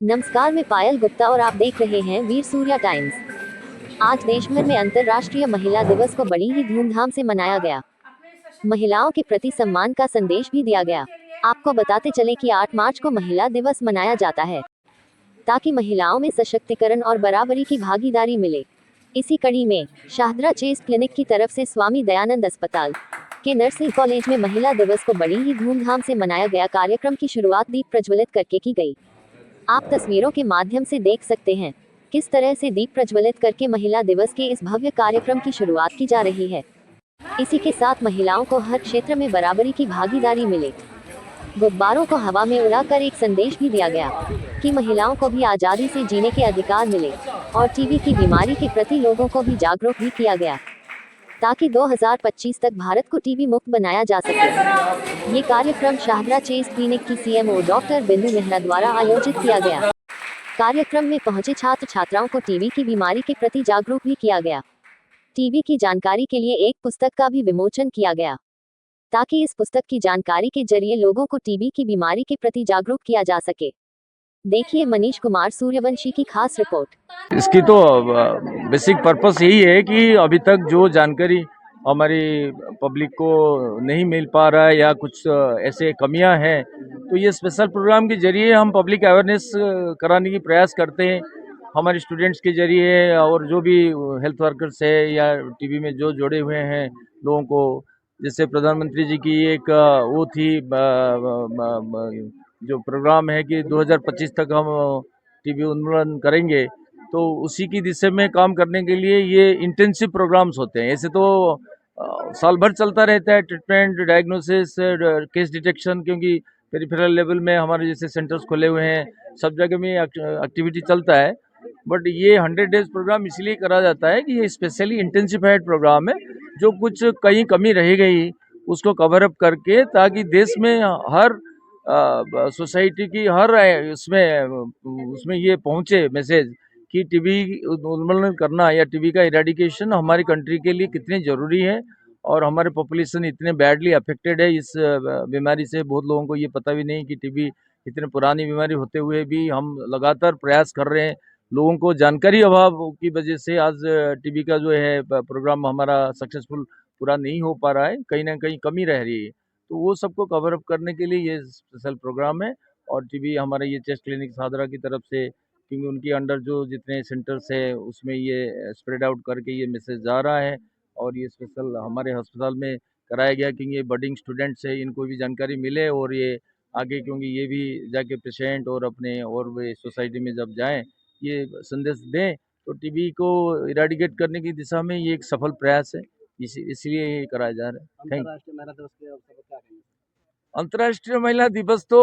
नमस्कार, मैं पायल गुप्ता और आप देख रहे हैं वीर सूर्या टाइम्स। आज देश भर में अंतर्राष्ट्रीय महिला दिवस को बड़ी ही धूमधाम से मनाया गया। महिलाओं के प्रति सम्मान का संदेश भी दिया गया। आपको बताते चले कि 8 मार्च को महिला दिवस मनाया जाता है ताकि महिलाओं में सशक्तिकरण और बराबरी की भागीदारी मिले। इसी कड़ी में शाहदरा चेस्ट क्लिनिक की तरफ से स्वामी दयानंद अस्पताल के नर्सिंग कॉलेज में महिला दिवस को बड़ी ही धूमधाम से मनाया गया। कार्यक्रम की शुरुआत दीप प्रज्वलित करके की गई। आप तस्वीरों के माध्यम से देख सकते हैं किस तरह से दीप प्रज्वलित करके महिला दिवस के इस भव्य कार्यक्रम की शुरुआत की जा रही है। इसी के साथ महिलाओं को हर क्षेत्र में बराबरी की भागीदारी मिले। गुब्बारों को हवा में उड़ाकर एक संदेश भी दिया गया कि महिलाओं को भी आज़ादी से जीने के अधिकार मिले और टीबी की बीमारी के प्रति लोगों को भी जागरूक भी किया गया ताकि 2025 तक भारत को टीबी मुक्त बनाया जा सके। ये कार्यक्रम शाहदरा चेस्ट क्लिनिक की सीएमओ डॉक्टर बिंदु मेहरा द्वारा आयोजित किया गया। कार्यक्रम में पहुंचे छात्र छात्राओं को टीबी की बीमारी के प्रति जागरूक भी किया गया। टीबी की जानकारी के लिए एक पुस्तक का भी विमोचन किया गया ताकि इस पुस्तक की जानकारी के जरिए लोगों को टीबी की बीमारी के प्रति जागरूक किया जा सके। देखिए मनीष कुमार सूर्यवंशी की खास रिपोर्ट। इसकी तो बेसिक पर्पस यही है कि अभी तक जो जानकारी हमारी पब्लिक को नहीं मिल पा रहा है या कुछ ऐसे कमियां हैं, तो ये स्पेशल प्रोग्राम के जरिए हम पब्लिक अवेयरनेस कराने की प्रयास करते हैं। हमारे स्टूडेंट्स के जरिए और जो भी हेल्थ वर्कर्स है या टीबी में जो जुड़े हुए हैं लोगों को, जैसे प्रधानमंत्री जी की एक वो थी जो प्रोग्राम है कि 2025 तक हम टीबी उन्मूलन करेंगे, तो उसी की दिशा में काम करने के लिए ये इंटेंसिव प्रोग्राम्स होते हैं। ऐसे तो साल भर चलता रहता है ट्रीटमेंट, डायग्नोसिस, केस डिटेक्शन, क्योंकि पेरिफेरल लेवल में हमारे जैसे सेंटर्स खुले हुए हैं, सब जगह में एक्टिविटी चलता है। बट ये 100 डेज प्रोग्राम इसलिए करा जाता है कि ये स्पेशली इंटेंसिफाइड प्रोग्राम है, जो कुछ कहीं कमी रह गई उसको कवर अप करके, ताकि देश में हर सोसाइटी की हर उसमें ये पहुंचे मैसेज कि टीबी उन्मूलन करना या टीबी का इरेडिकेशन हमारी कंट्री के लिए कितनी ज़रूरी है। और हमारे पॉपुलेशन इतने बैडली अफेक्टेड है इस बीमारी से। बहुत लोगों को ये पता भी नहीं कि टीबी इतनी पुरानी बीमारी होते हुए भी हम लगातार प्रयास कर रहे हैं। लोगों को जानकारी अभाव की वजह से आज टीबी का जो है प्रोग्राम हमारा सक्सेसफुल पूरा नहीं हो पा रहा है, कहीं ना कहीं कमी रह रही है। तो वो सबको कवर अप करने के लिए ये स्पेशल प्रोग्राम है। और टीबी हमारे ये चेस्ट क्लिनिक सादरा की तरफ से, क्योंकि उनके अंडर जो जितने सेंटर्स है उसमें ये स्प्रेड आउट करके ये मैसेज जा रहा है। और ये स्पेशल हमारे अस्पताल में कराया गया कि ये बडिंग स्टूडेंट्स है, इनको भी जानकारी मिले और ये आगे, क्योंकि ये भी जाके पेशेंट और अपने और वे सोसाइटी में जब जाएं ये संदेश दें, तो टीबी को इराडिकेट करने की दिशा में ये एक सफल प्रयास है। इसलिए ये कराया जा रहा है। Thank you. अंतर्राष्ट्रीय महिला दिवस तो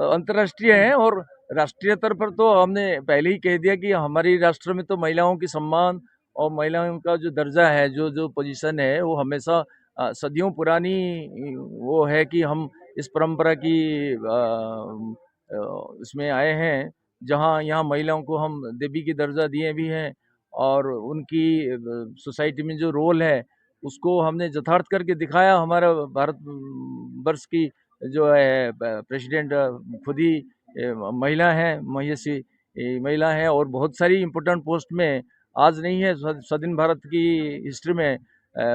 अंतर्राष्ट्रीय है, और राष्ट्रीय स्तर पर तो हमने पहले ही कह दिया कि हमारी राष्ट्र में तो महिलाओं की सम्मान और महिलाओं का जो दर्जा है, जो जो पोजीशन है, वो हमेशा सदियों पुरानी वो है कि हम इस परंपरा की इसमें आए हैं, जहाँ यहाँ महिलाओं को हम देवी की दर्जा दिए भी हैं। और उनकी सोसाइटी में जो रोल है उसको हमने यथार्थ करके दिखाया। हमारा भारत वर्ष की जो है प्रेसिडेंट खुद ही महिला है, महिषी महिला है, और बहुत सारी इम्पोर्टेंट पोस्ट में आज नहीं है, स्वाधीन भारत की हिस्ट्री में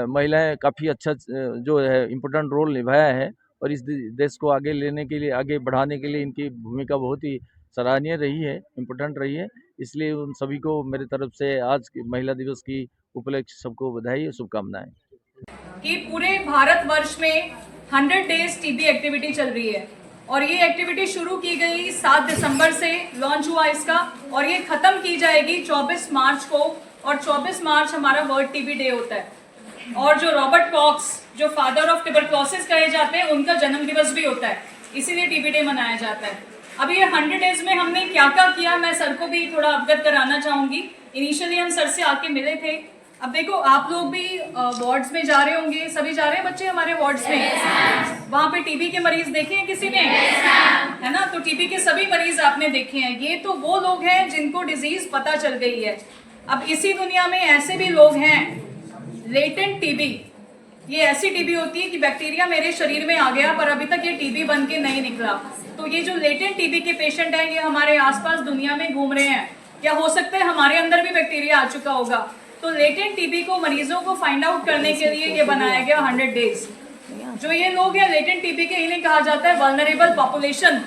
महिलाएं काफ़ी अच्छा जो है इम्पोर्टेंट रोल निभाया है। और इस देश को आगे लेने के लिए, आगे बढ़ाने के लिए इनकी भूमिका बहुत ही सराहनीय रही है, इम्पोर्टेंट रही है। इसलिए उन सभी को मेरी तरफ से आज की महिला दिवस की उपलक्ष्य सबको बधाई और शुभकामनाएं। कि पूरे भारत वर्ष में 100 डेज टीबी एक्टिविटी चल रही है और ये एक्टिविटी शुरू की गई 7 दिसंबर से लॉन्च हुआ इसका, और ये खत्म की जाएगी 24 मार्च को। और 24 मार्च हमारा वर्ल्ड टीबी डे होता है। और जो रॉबर्ट कॉक्स, जो फादर ऑफ ट्यूबरक्लोसिस कहे जाते हैं, उनका जन्म दिवस भी होता है, इसीलिए टीबी डे मनाया जाता है। अब ये 100 डेज में हमने क्या क्या किया, मैं सर को भी थोड़ा अवगत कराना चाहूँगी। इनिशियली हम सर से आके मिले थे। अब देखो, आप लोग भी वार्ड्स में जा रहे होंगे, सभी जा रहे हैं बच्चे हमारे वार्ड्स में। वहाँ पे टीबी के मरीज देखे हैं किसी ने? है ना? तो टीबी के सभी मरीज आपने देखे हैं। ये तो वो लोग हैं जिनको डिजीज पता चल गई है। अब इसी दुनिया में ऐसे भी लोग हैं, लेटेंट टीबी, ये ऐसी टीबी होती है कि बैक्टीरिया मेरे शरीर में आ गया पर अभी तक ये टीबी बन के नहीं निकला। तो ये जो लेटेंट टीबी के पेशेंट हैं ये हमारे आसपास दुनिया में घूम रहे हैं, या हो सकता है हमारे अंदर भी बैक्टीरिया आ चुका होगा। तो लेटेंट टीबी को मरीजों को फाइंड आउट करने के लिए ये बनाया गया 100 डेज। जो ये लोग हैं लेटेंट टीबी के, इन्हें कहा जाता है वल्नरेबल पॉपुलेशन।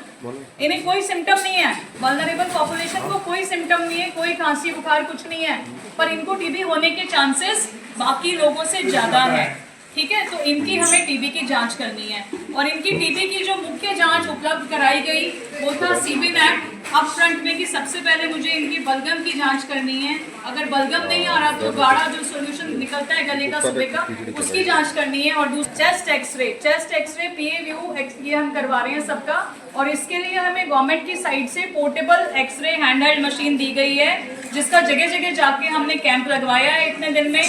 इन्हें कोई सिम्टम नहीं है, वल्नरेबल पॉपुलेशन को कोई सिम्टम नहीं है, कोई खांसी बुखार कुछ नहीं है, पर इनको टीबी होने के चांसेस बाकी लोगों से ज्यादा है। ठीक है, तो इनकी हमें टीबी की जांच करनी है और इनकी टीबी की जो मुख्य जांच उपलब्ध कराई गई वो था सीबी नेट अप फ्रंट में कि सबसे पहले मुझे इनकी बलगम की जांच करनी है। अगर बलगम नहीं आ रहा तो गाढ़ा जो सॉल्यूशन निकलता है गले का सुबह का उसकी जांच करनी है। और चेस्ट एक्सरे PA व्यू ये हम करवा रहे हैं सबका। और इसके लिए हमें गवर्नमेंट की साइड से पोर्टेबल एक्सरे हैंडहेल्ड मशीन दी गई है जिसका जगह जगह जाके हमने कैंप लगवाया है इतने दिन में।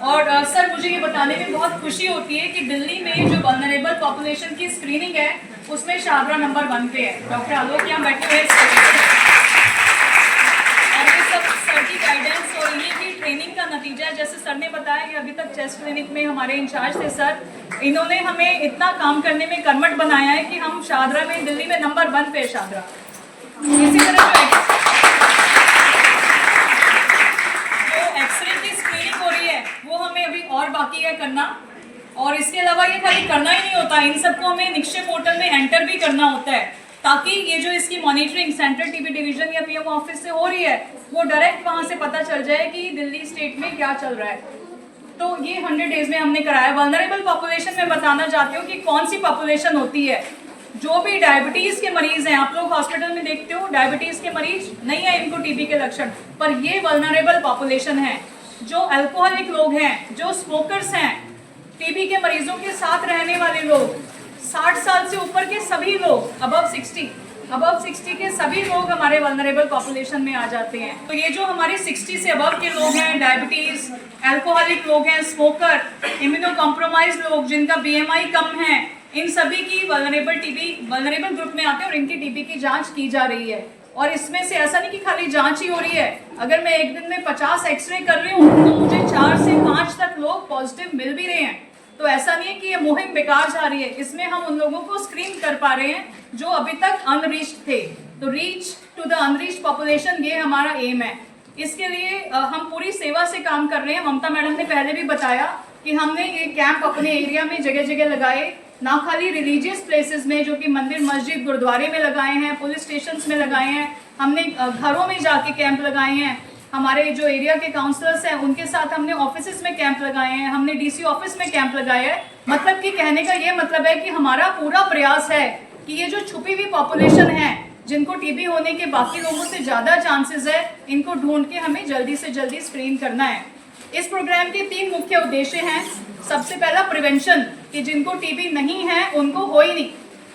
और सर मुझे ये बताने में बहुत खुशी होती है कि दिल्ली में जो वल्नरेबल पॉपुलेशन की स्क्रीनिंग है उसमें शाहदरा नंबर 1 पे है। डॉक्टर आलोक यहाँ बैठे हुए और ये सब सर की गाइडेंस और इन्हीं की ट्रेनिंग का नतीजा है। जैसे सर ने बताया कि अभी तक चेस्ट क्लिनिक में हमारे इंचार्ज थे सर, इन्होंने हमें इतना काम करने में कर्मठ बनाया है कि हम शाहदरा में दिल्ली में नंबर 1 पे शाहदरा। इसी तरह जो एक्सरे की स्क्रीनिंग हो रही है वो हमें अभी और बाकी है करना। और इसके अलावा ये खाली करना ही नहीं होता, इन सबको हमें निक्षय पोर्टल में एंटर भी करना होता है ताकि ये जो इसकी मॉनिटरिंग सेंट्रल टीबी डिवीजन या PMO ऑफिस से हो रही है वो डायरेक्ट वहां से पता चल जाए कि दिल्ली स्टेट में क्या चल रहा है। तो ये 100 डेज में हमने कराया। वल्नरेबल पॉपुलेशन में बताना चाहती हूँ कि कौन सी पॉपुलेशन होती है। जो भी डायबिटीज के मरीज हैं, आप लोग हॉस्पिटल में देखते हो डायबिटीज के मरीज नहीं है इनको टीबी के लक्षण, पर ये वल्नरेबल पॉपुलेशन है। जो अल्कोहलिक लोग हैं, जो स्मोकर्स हैं, टीबी के मरीजों के साथ रहने वाले लोग, 60 साल से ऊपर के सभी लोग, अबव 60 के सभी लोग हमारे वल्नरेबल पॉपुलेशन में आ जाते हैं। तो ये जो हमारे 60 से अबव के लोग हैं, डायबिटीज, अल्कोहलिक लोग हैं, स्मोकर, इम्यूनो कॉम्प्रोमाइज लोग जिनका BMI कम है, इन सभी की वल्नरेबल ग्रुप में आते हैं और इनकी टीबी की जांच की जा रही है। और इसमें से ऐसा नहीं कि खाली जांच ही हो रही है, अगर मैं एक दिन में 50 एक्सरे कर रही हूँ तो मुझे 4 से 5 तक लोग पॉजिटिव मिल भी रहे हैं। तो ऐसा नहीं है कि ये मुहिम बेकार जा रही है, इसमें हम उन लोगों को स्क्रीन कर पा रहे हैं जो अभी तक अनरीच्ड थे। तो reach to the unreached population, ये हमारा एम है। इसके लिए हम पूरी सेवा से काम कर रहे हैं। ममता मैडम ने पहले भी बताया कि हमने ये कैंप अपने एरिया में जगह जगह लगाए, ना खाली रिलीजियस प्लेसेस में जो कि मंदिर मस्जिद गुरुद्वारे में लगाए हैं, पुलिस स्टेशंस में लगाए हैं, हमने घरों में जाके कैंप लगाए हैं। हमारे जो एरिया के काउंसलर्स हैं उनके साथ हमने ऑफिसेस में कैंप लगाए हैं, हमने DC ऑफिस में कैंप लगाया है। मतलब कि कहने का ये मतलब है कि हमारा पूरा प्रयास है कि ये जो छुपी हुई पॉपुलेशन है जिनको टीबी होने के बाकी लोगों से ज़्यादा चांसेस है, इनको ढूंढ के हमें जल्दी से जल्दी स्क्रीन करना है। इस प्रोग्राम के 3 मुख्य उद्देश्य हैं। सबसे पहला प्रिवेंशन, कि जिनको टीबी नहीं है उनको हो ही नहीं,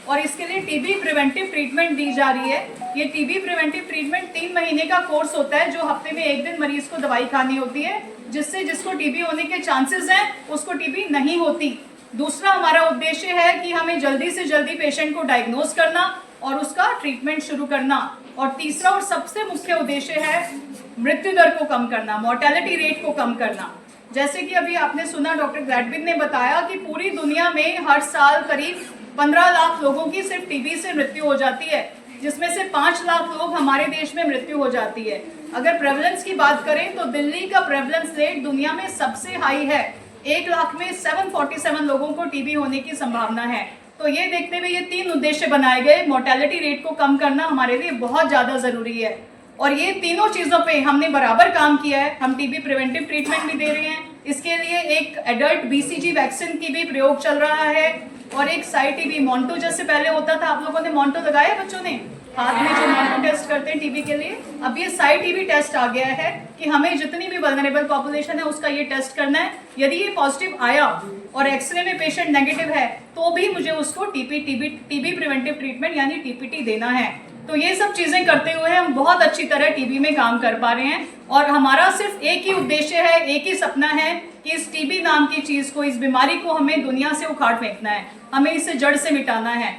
और इसके लिए टीबी प्रिवेंटिव ट्रीटमेंट दी जा रही है। ये टीबी प्रिवेंटिव ट्रीटमेंट 3 महीने का कोर्स होता है जो हफ्ते में 1 दिन मरीज को दवाई खानी होती है, जिससे जिसको टीबी होने के चांसेस हैं उसको टीबी नहीं होती। दूसरा हमारा उद्देश्य है कि हमें जल्दी से जल्दी पेशेंट को डायग्नोज करना और उसका ट्रीटमेंट शुरू करना। और तीसरा और सबसे मुख्य उद्देश्य है मृत्यु दर को कम करना, मोर्टेलिटी रेट को कम करना। जैसे कि अभी आपने सुना, डॉक्टर ग्लैडविन ने बताया कि पूरी दुनिया में हर साल करीब 15 लाख लोगों की सिर्फ टीबी से मृत्यु हो जाती है, जिसमें से 5 लाख लोग हमारे देश में मृत्यु हो जाती है। अगर प्रेवलेंस की बात करें तो दिल्ली का प्रेवलेंस रेट दुनिया में सबसे हाई है। 1 लाख में 747 लोगों को टीबी होने की संभावना है। तो ये देखते हुए ये 3 उद्देश्य बनाए गए। मोर्टेलिटी रेट को कम करना हमारे लिए बहुत ज़्यादा ज़रूरी है और ये तीनों चीज़ों पे हमने बराबर काम किया है। हम टीबी प्रिवेंटिव ट्रीटमेंट भी दे रहे हैं, इसके लिए एक एडल्ट BCG वैक्सीन की भी प्रयोग चल रहा है और एक साई टीबी मोन्टो जैसे पहले होता था, आप लोगों ने मोन्टो लगाया बच्चों ने हाथ में जो मोन्टो टेस्ट करते हैं टीबी के लिए, अब ये साई टीबी टेस्ट आ गया है कि हमें जितनी भी वल्नरेबल पॉपुलेशन है उसका ये टेस्ट करना है। यदि ये पॉजिटिव आया और एक्सरे में पेशेंट नेगेटिव है तो भी मुझे उसको टीबी प्रिवेंटिव ट्रीटमेंट यानी TPT देना है। तो ये सब चीजें करते हुए हम बहुत अच्छी तरह टीबी में काम कर पा रहे हैं और हमारा सिर्फ एक ही उद्देश्य है, एक ही सपना है कि इस टीबी नाम की चीज को, इस बीमारी को हमें दुनिया से उखाड़ फेंकना है, हमें इसे जड़ से मिटाना है।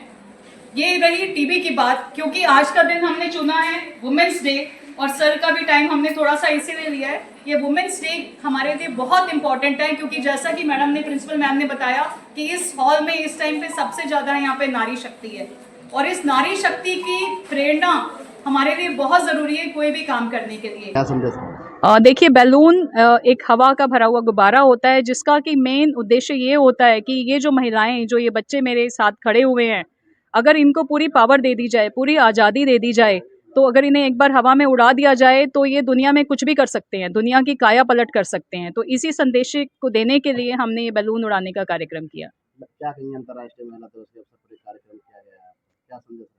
ये रही टीबी की बात। क्योंकि आज का दिन हमने चुना है वुमेन्स डे, और सर का भी टाइम हमने थोड़ा सा इसीलिए लिया है। ये वुमेन्स डे हमारे लिए बहुत इंपॉर्टेंट है, क्योंकि जैसा कि मैडम ने, प्रिंसिपल मैम ने बताया कि इस हॉल में इस टाइम पे सबसे ज़्यादा यहाँ पे नारी शक्ति है, और इस नारी शक्ति की प्रेरणा हमारे लिए बहुत ज़रूरी है कोई भी काम करने के लिए। क्या संदेश? देखिए, बैलून एक हवा का भरा हुआ गुब्बारा होता है, जिसका कि मेन उद्देश्य ये होता है कि ये जो महिलाएं, जो ये बच्चे मेरे साथ खड़े हुए हैं, अगर इनको पूरी पावर दे दी जाए, पूरी आज़ादी दे दी जाए, तो अगर इन्हें एक बार हवा में उड़ा दिया जाए तो ये दुनिया में कुछ भी कर सकते हैं, दुनिया की काया पलट कर सकते हैं। तो इसी संदेश को देने के लिए हमने ये बैलून उड़ाने का कार्यक्रम किया। क्या कहेंगे अंतर्राष्ट्रीय महिला दिवस के अवसर पर ये कार्यक्रम किया गया है, क्या संदेश है?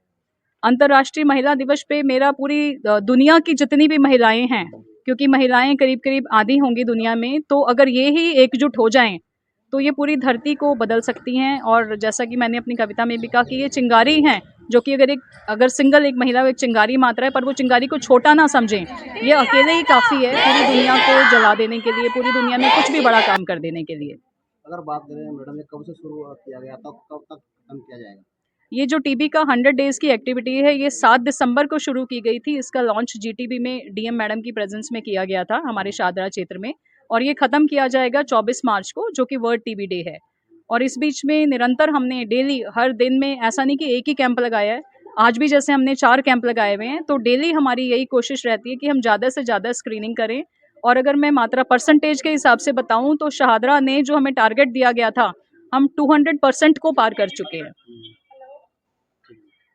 अंतर्राष्ट्रीय महिला दिवस पे मेरा पूरी दुनिया की जितनी भी महिलाएं हैं, क्योंकि महिलाएं करीब करीब आधी होंगी दुनिया में, तो अगर ये ही एकजुट हो जाएं तो ये पूरी धरती को बदल सकती हैं। और जैसा कि मैंने अपनी कविता में भी कहा कि ये चिंगारी हैं, जो कि अगर सिंगल एक महिला एक चिंगारी मात्रा है, पर वो चिंगारी को छोटा ना समझें, ये अकेले ही काफ़ी है पूरी दुनिया को जला देने के लिए, पूरी दुनिया में कुछ भी बड़ा काम कर देने के लिए। अगर बात करें मैडम, ये कब से शुरू किया गया था, कब तक खत्म किया जाएगा? ये जो टीबी का 100 डेज़ की एक्टिविटी है, ये 7 दिसंबर को शुरू की गई थी। इसका लॉन्च जीटीबी में डीएम मैडम की प्रेजेंस में किया गया था हमारे शाहदरा क्षेत्र में, और ये ख़त्म किया जाएगा 24 मार्च को, जो कि वर्ल्ड टीबी डे है। और इस बीच में निरंतर हमने डेली, हर दिन में, ऐसा नहीं कि एक ही कैंप लगाया है, आज भी जैसे हमने 4 कैंप लगाए हुए हैं, तो डेली हमारी यही कोशिश रहती है कि हम ज़्यादा से ज़्यादा स्क्रीनिंग करें। और अगर मैं मात्रा परसेंटेज के हिसाब से बताऊँ तो शाहदरा ने जो हमें टारगेट दिया गया था, हम 200% को पार कर चुके हैं।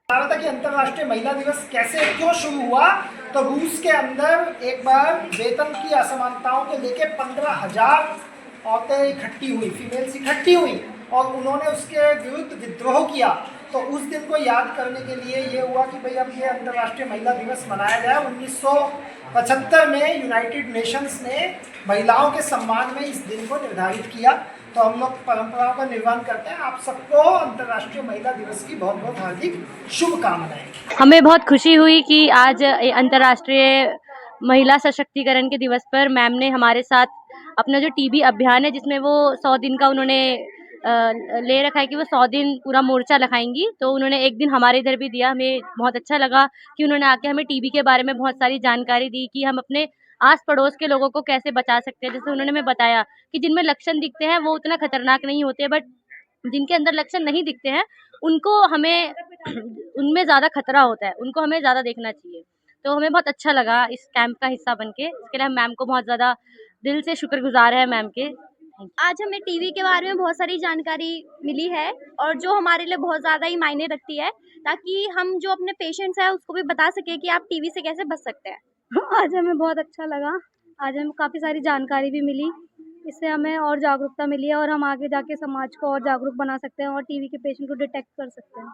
भारत की अंतर्राष्ट्रीय महिला दिवस कैसे क्यों शुरू हुआ, तो रूस के अंदर एक बार वेतन की असमानताओं को लेकर 15,000 औरतें इकट्ठी हुई, फीमेल्स इकट्ठी हुई, और उन्होंने उसके विरुद्ध विद्रोह किया। तो उस दिन को याद करने के लिए ये हुआ कि भाई अब ये अंतर्राष्ट्रीय महिला दिवस मनाया जाए। 1975 में यूनाइटेड नेशंस ने महिलाओं के सम्मान में इस दिन को निर्धारित किया। तो हम लोग परंपराओं का निर्वहन करते हैं। आप सबको अंतर्राष्ट्रीय महिला दिवस की बहुत बहुत हार्दिक शुभकामनाएं। हमें बहुत खुशी हुई कि आज अंतर्राष्ट्रीय महिला सशक्तिकरण के दिवस पर मैम ने हमारे साथ अपना जो टीबी अभियान है, जिसमें वो 100 दिन का उन्होंने ले रखा है कि वो 100 दिन पूरा मोर्चा लगाएंगी, तो उन्होंने एक दिन हमारे इधर भी दिया। हमें बहुत अच्छा लगा कि उन्होंने आके हमें टीबी के बारे में बहुत सारी जानकारी दी कि हम अपने आस पड़ोस के लोगों को कैसे बचा सकते हैं। जैसे उन्होंने हमें बताया कि जिनमें लक्षण दिखते हैं वो उतना खतरनाक नहीं होते, बट जिनके अंदर लक्षण नहीं दिखते हैं उनको हमें उनमें ज़्यादा खतरा होता है, उनको हमें ज़्यादा देखना चाहिए। तो हमें बहुत अच्छा लगा इस कैंप का हिस्सा बनके। इसके लिए हम मैम को बहुत ज़्यादा दिल से शुक्रगुजार है मैम के। आज हमें टीवी के बारे में बहुत सारी जानकारी मिली है, और जो हमारे लिए बहुत ज़्यादा ही मायने रखती है, ताकि हम जो अपने पेशेंट्स हैं उसको भी बता सके कि आप टीवी से कैसे बच सकते हैं। आज हमें बहुत अच्छा लगा, आज हमें काफ़ी सारी जानकारी भी मिली, इससे हमें और जागरूकता मिली है, और हम आगे जाके समाज को और जागरूक बना सकते हैं और टीवी के पेशेंट को डिटेक्ट कर सकते हैं।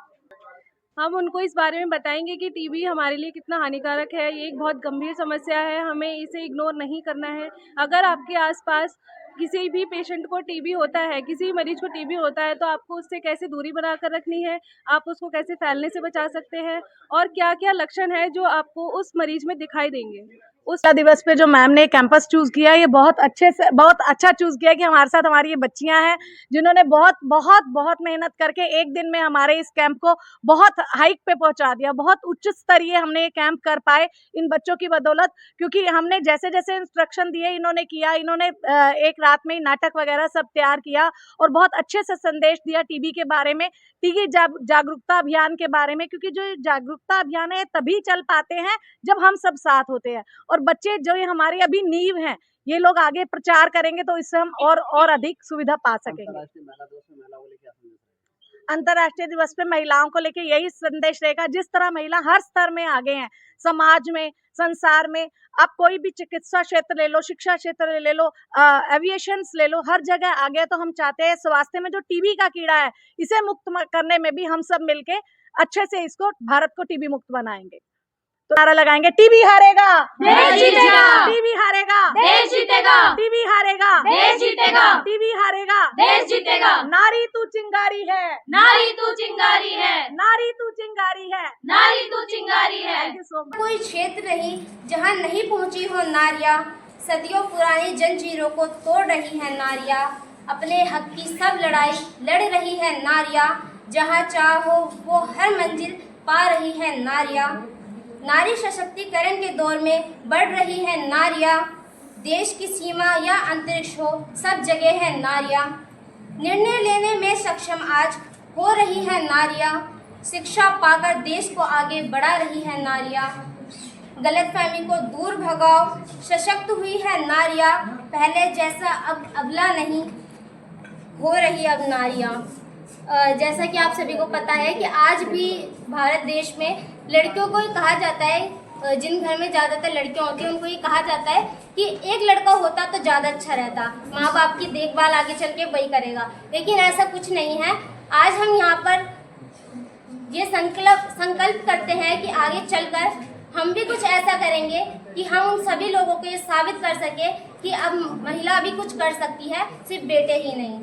हम उनको इस बारे में बताएंगे कि टीबी हमारे लिए कितना हानिकारक है। ये एक बहुत गंभीर समस्या है, हमें इसे इग्नोर नहीं करना है। अगर आपके आसपास किसी भी पेशेंट को टीबी होता है, किसी मरीज को टीबी होता है, तो आपको उससे कैसे दूरी बनाकर रखनी है, आप उसको कैसे फैलने से बचा सकते हैं, और क्या क्या लक्षण है जो आपको उस मरीज में दिखाई देंगे। उस दिवस पे जो मैम ने कैंपस चूज किया, ये बहुत अच्छा चूज किया कि हमारे साथ हमारी ये बच्चियां हैं, जिन्होंने बहुत बहुत बहुत मेहनत करके एक दिन में हमारे इस कैंप को बहुत हाइक पे पहुंचा दिया। बहुत उच्च स्तरीय हमने ये कैंप कर पाए इन बच्चों की बदौलत, क्योंकि हमने जैसे जैसे इंस्ट्रक्शन दिए इन्होंने किया। इन्होंने एक रात में ही नाटक वगैरह सब तैयार किया और बहुत अच्छे से संदेश दिया टीबी के बारे में, टीबी जागरूकता अभियान के बारे में, क्योंकि जो जागरूकता अभियान है तभी चल पाते हैं जब हम सब साथ होते हैं। और बच्चे जो ये हमारी अभी नींव हैं, ये लोग आगे प्रचार करेंगे तो इससे हम और अधिक सुविधा पा सकेंगे। अंतर्राष्ट्रीय दिवस पे महिलाओं को लेके यही संदेश रहेगा, जिस तरह महिला हर स्तर में आगे हैं, समाज में, संसार में, आप कोई भी चिकित्सा क्षेत्र ले लो, शिक्षा क्षेत्र ले लो, एविएशंस ले लो, हर जगह आगे। तो हम चाहते हैं स्वास्थ्य में जो टीबी का कीड़ा है, इसे मुक्त करने में भी हम सब मिलके अच्छे से इसको, भारत को टीबी मुक्त बनाएंगे। तो नारा लगाएंगे, टीबी हारेगा देश जीतेगा, टीबी हारेगा देश जीतेगा, टीबी हारेगा देश जीतेगा, टीबी हारेगा देश जीतेगा। नारी तू चिंगारी है, नारी तू चिंगारी है, नारी तू चिंगारी है, नारी तू चिंगारी है। Thank you so much. कोई क्षेत्र नहीं जहां नहीं पहुंची हो नारियां, सदियों पुरानी जंजीरों को तोड़ रही है नारियां, अपने हक की सब लड़ाई लड़ रही है नारियां, जहां चाहो वो हर मंजिल पा रही है नारियां। नारी सशक्तिकरण के दौर में बढ़ रही है नारियां। देश की सीमा या अंतरिक्ष हो, सब जगह है नारियां। निर्णय लेने में सक्षम आज हो रही है नारियां। शिक्षा पाकर देश को आगे बढ़ा रही है नारियां। गलतफहमी को दूर भगाओ, सशक्त हुई है नारियां। पहले जैसा अब अबला नहीं हो रही अब नारियां। जैसा कि आप सभी को पता है कि आज भी भारत देश में लड़कियों को ही कहा जाता है, जिन घर में ज़्यादातर लड़कियां होती हैं उनको ये कहा जाता है कि एक लड़का होता तो ज़्यादा अच्छा रहता, माँ बाप की देखभाल आगे चल के वही करेगा। लेकिन ऐसा कुछ नहीं है। आज हम यहाँ पर ये संकल्प करते हैं कि आगे चलकर हम भी कुछ ऐसा करेंगे कि हम उन सभी लोगों को ये साबित कर सके कि अब महिला भी कुछ कर सकती है, सिर्फ बेटे ही नहीं।